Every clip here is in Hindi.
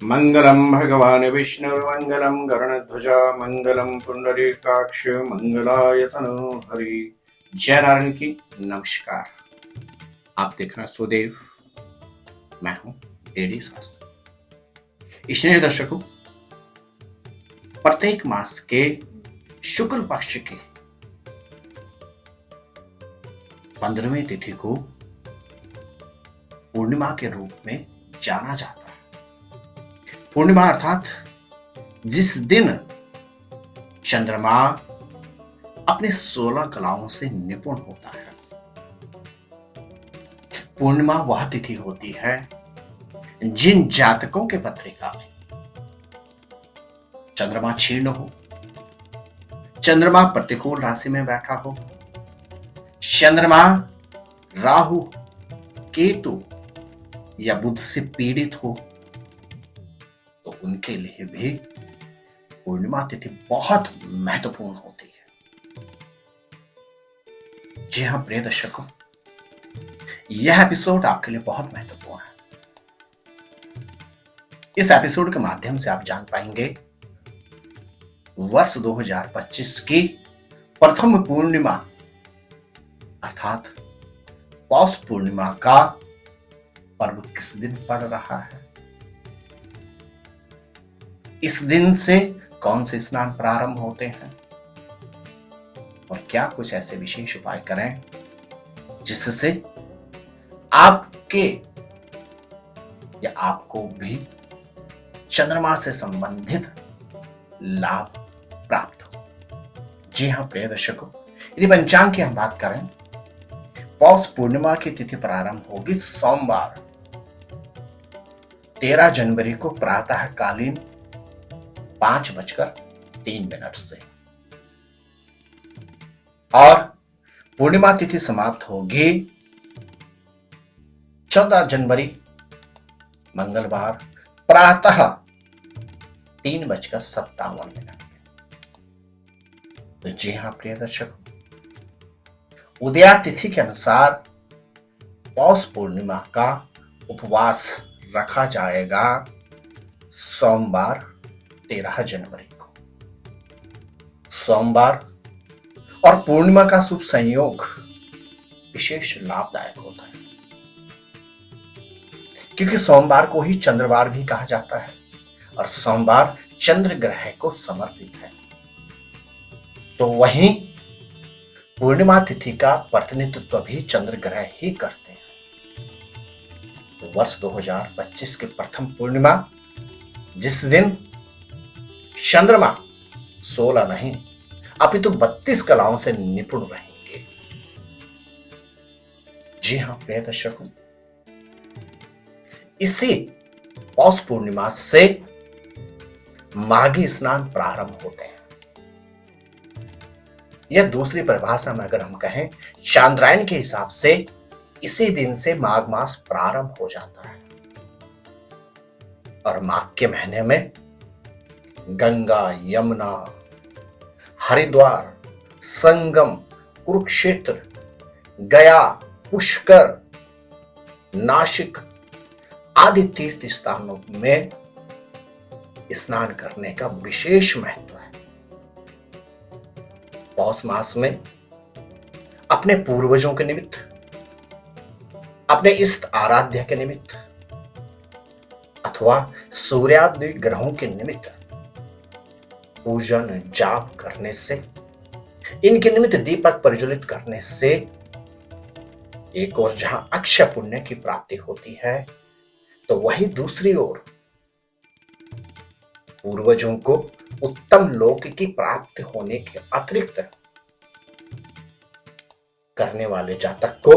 मंगलम भगवान विष्णु मंगलम गरुणध्वजा मंगलम पुंडरीकाक्ष मंगलायतनो हरि। जय नारायण की नमस्कार। आप देख रहे हैं सुदेव, मैं हूं एडी शास्त्री। स्नेह दर्शकों, प्रत्येक मास के शुक्ल पक्ष के 15वें तिथि को पूर्णिमा के रूप में जाना जाता है। पूर्णिमा अर्थात जिस दिन चंद्रमा अपने 16 कलाओं से निपुण होता है। पूर्णिमा वह तिथि होती है जिन जातकों के पत्रिका में चंद्रमा क्षीण हो, चंद्रमा प्रतिकूल राशि में बैठा हो, चंद्रमा राहु केतु या बुध से पीड़ित हो, तो उनके लिए भी पूर्णिमा तिथि बहुत महत्वपूर्ण होती है। जी हां प्रिय दर्शकों, यह एपिसोड आपके लिए बहुत महत्वपूर्ण है। इस एपिसोड के माध्यम से आप जान पाएंगे वर्ष 2025 की प्रथम पूर्णिमा अर्थात पौष पूर्णिमा का पर्व किस दिन पड़ रहा है, इस दिन से कौन से स्नान प्रारंभ होते हैं और क्या कुछ ऐसे विशेष उपाय करें जिससे आपके या आपको भी चंद्रमा से संबंधित लाभ प्राप्त हो। जी हां प्रिय दर्शकों, यदि पंचांग की हम बात करें, पौष पूर्णिमा की तिथि प्रारंभ होगी सोमवार 13 जनवरी को प्रातः कालीन 5:03 से और पूर्णिमा तिथि समाप्त होगी 14 जनवरी मंगलवार प्रातः 3:57। तो जी हां प्रिय दर्शक, उदया तिथि के अनुसार पौष पूर्णिमा का उपवास रखा जाएगा सोमवार 13 जनवरी को। सोमवार और पूर्णिमा का शुभ संयोग विशेष लाभदायक होता है, क्योंकि सोमवार को ही चंद्रवार भी कहा जाता है और सोमवार चंद्र ग्रह को समर्पित है। तो वहीं पूर्णिमा तिथि का प्रतिनिधित्व भी चंद्र ग्रह ही करते हैं। तो वर्ष 2025 की प्रथम पूर्णिमा, जिस दिन चंद्रमा 16 नहीं अपितु 32 कलाओं से निपुण रहेंगे। जी हां प्रिय दर्शकों, इसी पौष पूर्णिमा से माघी स्नान प्रारंभ होते हैं। यह दूसरी परिभाषा में अगर हम कहें, चांद्रायन के हिसाब से इसी दिन से माघ मास प्रारंभ हो जाता है और माघ के महीने में गंगा, यमुना, हरिद्वार, संगम, कुरुक्षेत्र, गया, पुष्कर, नासिक आदि तीर्थ स्थानों में स्नान करने का विशेष महत्व है। पौष मास में अपने पूर्वजों के निमित्त, अपने इष्ट आराध्य के निमित्त अथवा सूर्यादि ग्रहों के निमित्त पूजन जाप करने से, इनके निमित्त दीपक प्रज्वलित करने से एक ओर जहां अक्षय पुण्य की प्राप्ति होती है, तो वहीं दूसरी ओर पूर्वजों को उत्तम लोक की प्राप्ति होने के अतिरिक्त करने वाले जातक को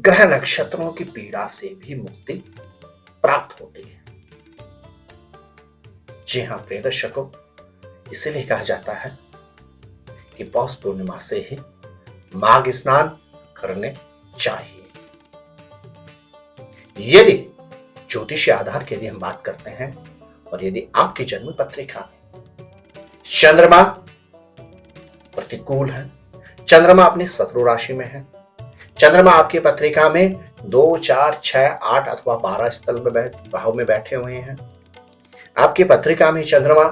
ग्रह नक्षत्रों की पीड़ा से भी मुक्ति प्राप्त होती है। जी हां प्रिय दर्शकों, इसीलिए कहा जाता है कि पौष पूर्णिमा से ही माघ स्नान करने चाहिए। यदि ज्योतिषीय आधार के लिए हम बात करते हैं और यदि आपकी जन्म पत्रिका में चंद्रमा प्रतिकूल है, चंद्रमा अपनी शत्रु राशि में है, चंद्रमा आपकी पत्रिका में 2, 4, 6, 8 अथवा 12 स्थल में भाव में बैठे हुए हैं। आपकी पत्रिका में चंद्रमा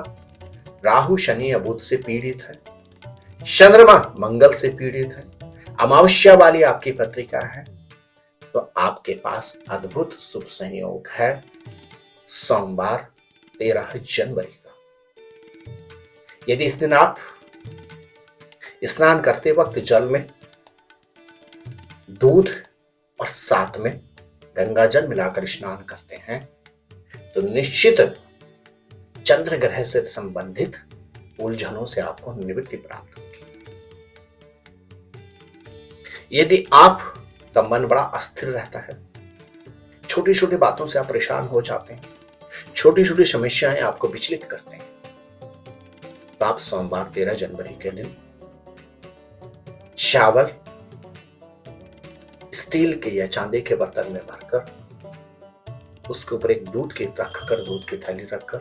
राहु, शनि या बुध से पीड़ित है। चंद्रमा मंगल से पीड़ित है। अमावस्या वाली आपकी पत्रिका है, तो आपके पास अद्भुत शुभ संयोग है सोमवार 13 जनवरी का। यदि इस दिन आप स्नान करते वक्त जल में दूध और साथ में गंगा जल मिलाकर स्नान करते हैं तो निश्चित चंद्र ग्रह से संबंधित उलझनों से आपको निवृत्ति प्राप्त होगी। यदि आपका मन बड़ा अस्थिर रहता है, छोटी छोटी बातों से आप परेशान हो जाते हैं, छोटी छोटी समस्याएं आपको विचलित करते हैं, तो आप सोमवार 13 जनवरी के दिन चावल स्टील के या चांदी के बर्तन में भरकर उसके ऊपर एक दूध की थैली रखकर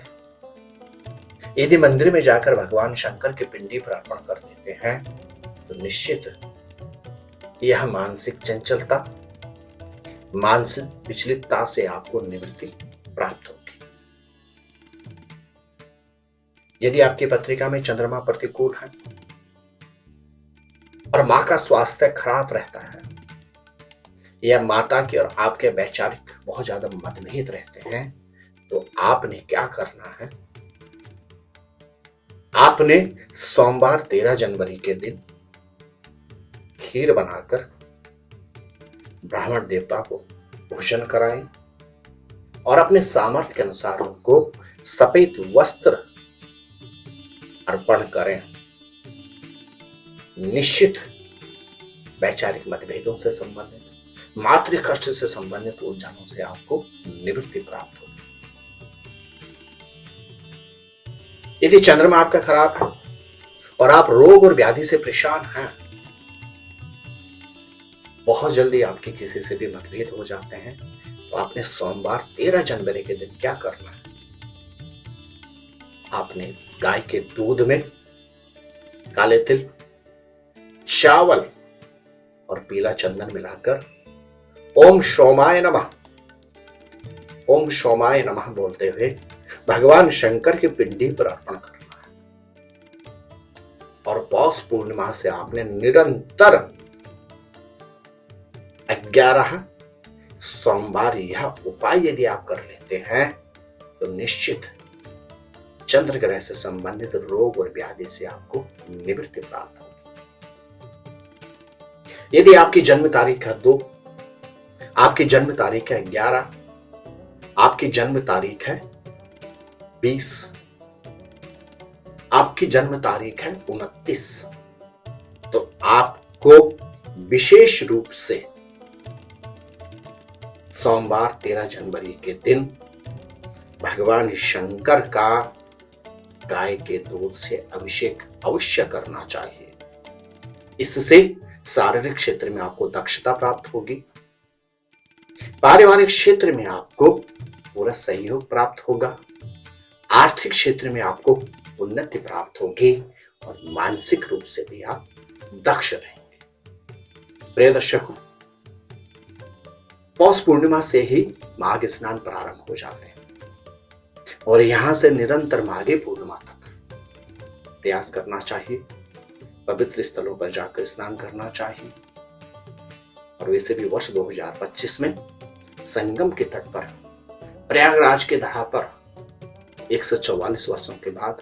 यदि मंदिर में जाकर भगवान शंकर के पिंडी पर अर्पण कर देते हैं तो निश्चित यह मानसिक चंचलता, मानसिक विचलितता से आपको निवृत्ति प्राप्त होगी। यदि आपकी पत्रिका में चंद्रमा प्रतिकूल है और मां का स्वास्थ्य खराब रहता है या माता की और आपके वैचारिक बहुत ज्यादा मतभेद रहते हैं, तो आपने क्या करना है, आपने सोमवार 13 जनवरी के दिन खीर बनाकर ब्राह्मण देवता को भोजन कराएं और अपने सामर्थ्य के अनुसार उनको सफेद वस्त्र अर्पण करें। निश्चित वैचारिक मतभेदों से संबंधित, मातृ कष्ट से संबंधित उलझनों से आपको निवृत्ति प्राप्त होगी। यदि चंद्रमा आपका खराब है और आप रोग और व्याधि से परेशान हैं, बहुत जल्दी आपके किसी से भी मतभेद हो जाते हैं, तो आपने सोमवार 13 जनवरी के दिन क्या करना है, आपने गाय के दूध में काले तिल, चावल और पीला चंदन मिलाकर ओम सोमाय नमः, ओम सोमाय नमः बोलते हुए भगवान शंकर की पिंडी पर अर्पण करना है। और पौष पूर्णिमा से आपने निरंतर 11 सोमवार यह उपाय यदि आप कर लेते हैं तो निश्चित चंद्र ग्रह से संबंधित रोग और व्याधि से आपको निवृत्ति प्राप्त होगी। यदि आपकी जन्म तारीख है 2, आपकी जन्म तारीख है 11, आपकी जन्म तारीख है 20, आपकी जन्म तारीख है 29, तो आपको विशेष रूप से सोमवार 13 जनवरी के दिन भगवान शंकर का गाय के दूध से अभिषेक अवश्य करना चाहिए। इससे शारीरिक क्षेत्र में आपको दक्षता प्राप्त होगी, पारिवारिक क्षेत्र में आपको पूरा सहयोग प्राप्त होगा, आर्थिक क्षेत्र में आपको उन्नति प्राप्त होगी और मानसिक रूप से भी आप दक्ष रहेंगे। प्रिय दर्शकों, पौष पूर्णिमा से ही माघ स्नान प्रारंभ हो जाते हैं और यहां से निरंतर माघी पूर्णिमा तक प्रयास करना चाहिए, पवित्र स्थलों पर जाकर स्नान करना चाहिए। और वैसे भी वर्ष 2025 में संगम के तट पर प्रयागराज के धरा पर 144 वर्षों के बाद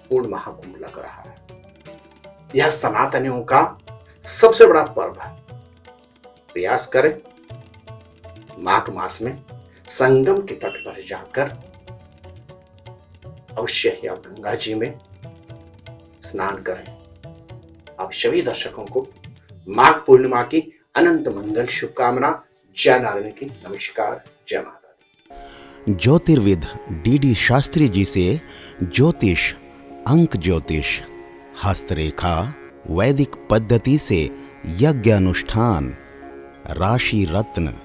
पूर्ण महाकुंभ लग रहा है। यह सनातनियों का सबसे बड़ा पर्व है। प्रयास करें माघ मास में संगम के तट पर जाकर अवश्य ही आप गंगा जी में स्नान करें। आप सभी दर्शकों को माघ पूर्णिमा की अनंत मंगल शुभकामना। जय नारायण की नमस्कार, जय माता दी। ज्योतिर्विद डीडी शास्त्री जी से ज्योतिष, अंक ज्योतिष, हस्तरेखा, वैदिक पद्धति से यज्ञ अनुष्ठान, राशि रत्न,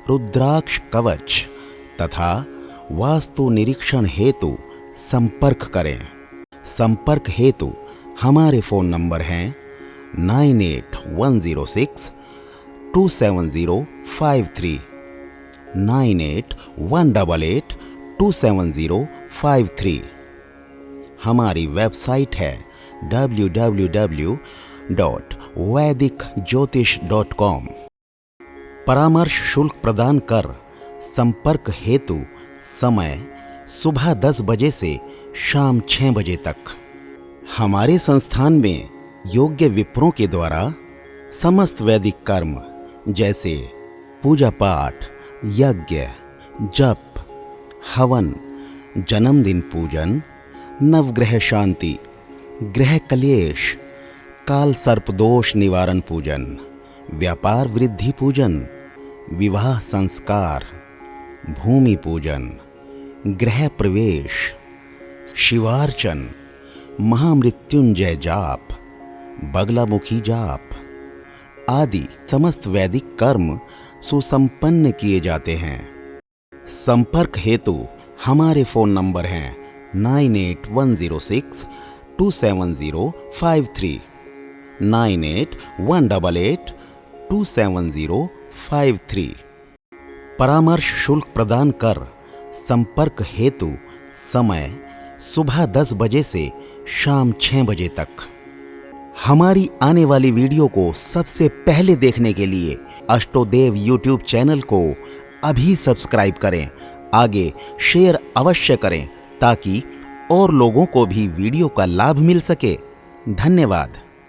रुद्राक्ष कवच तथा वास्तु निरीक्षण हेतु संपर्क करें। संपर्क हेतु हमारे फोन नंबर हैं 9816 9818827053 9818827053। हमारी वेबसाइट है www.vedicjyotish.com। परामर्श शुल्क प्रदान कर संपर्क हेतु समय सुबह 10 बजे से शाम 6 बजे तक। हमारे संस्थान में योग्य विप्रों के द्वारा समस्त वैदिक कर्म जैसे पूजा पाठ, यज्ञ, जप, हवन, जन्मदिन पूजन, नवग्रह शांति, ग्रह कलेश, काल सर्पदोष निवारण पूजन, व्यापार वृद्धि पूजन, विवाह संस्कार, भूमि पूजन, गृह प्रवेश, शिवार्चन, महामृत्युंजय जाप, बगलामुखी जाप आदि समस्त वैदिक कर्म सुसंपन्न किए जाते हैं। संपर्क हेतु हमारे फोन नंबर हैं 9810627053, 9818827053। परामर्श शुल्क प्रदान कर संपर्क हेतु समय सुबह 10 बजे से शाम 6 बजे तक। हमारी आने वाली वीडियो को सबसे पहले देखने के लिए अष्टोदेव यूट्यूब चैनल को अभी सब्सक्राइब करें। आगे शेयर अवश्य करें ताकि और लोगों को भी वीडियो का लाभ मिल सके। धन्यवाद।